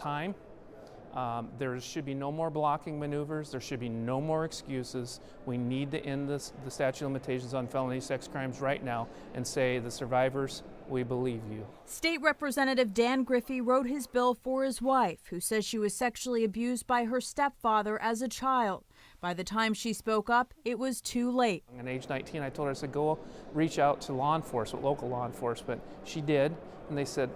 time. There should be no more blocking maneuvers. There should be no more excuses. We need to end the statute of limitations on felony sex crimes right now and say, the survivors, we believe you. State Representative Dan Griffey wrote his bill for his wife, who says she was sexually abused by her stepfather as a child. By the time she spoke up, it was too late. At age 19, I told her, I said, go reach out to law enforcement, local law enforcement. She did, and they said,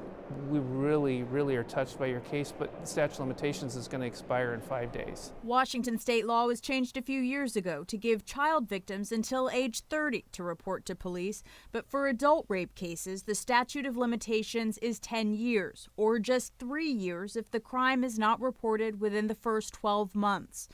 we really, really are touched by your case, but the statute of limitations is going to expire in 5 days. Washington state law was changed a few years ago to give child victims until age 30 to report to police, but for adult rape cases, the statute of limitations is 10 years, or just 3 years if the crime is not reported within the first 12 months.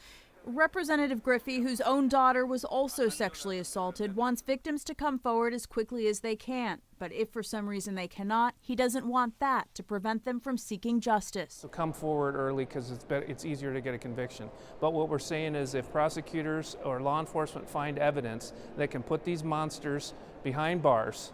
Representative Griffey, whose own daughter was also sexually assaulted, wants victims to come forward as quickly as they can. But if for some reason they cannot, he doesn't want that to prevent them from seeking justice. So come forward early because it's easier to get a conviction. But what we're saying is if prosecutors or law enforcement find evidence that can put these monsters behind bars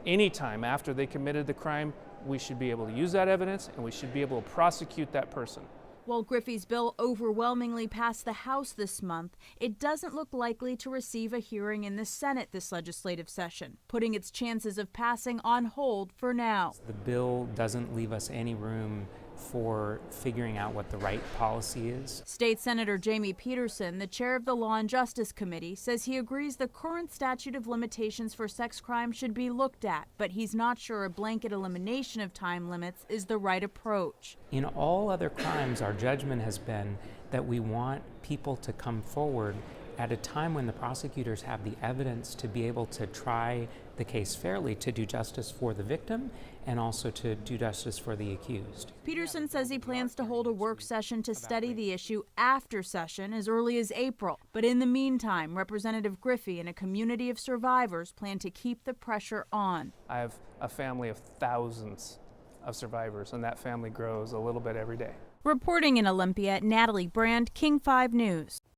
anytime after they committed the crime, we should be able to use that evidence and we should be able to prosecute that person. While Griffey's bill overwhelmingly passed the House this month, it doesn't look likely to receive a hearing in the Senate this legislative session, putting its chances of passing on hold for now. The bill doesn't leave us any room for figuring out what the right policy is. State Senator Jamie Peterson, the chair of the Law and Justice Committee, says he agrees the current statute of limitations for sex crimes should be looked at, but he's not sure a blanket elimination of time limits is the right approach. In all other crimes, our judgment has been that we want people to come forward at a time when the prosecutors have the evidence to be able to try the case fairly, to do justice for the victim and also to do justice for the accused. Peterson says he plans to hold a work session to study the issue after session as early as April. But in the meantime, Representative Griffey and a community of survivors plan to keep the pressure on. I have a family of thousands of survivors, and that family grows a little bit every day. Reporting in Olympia, Natalie Brand, King 5 News.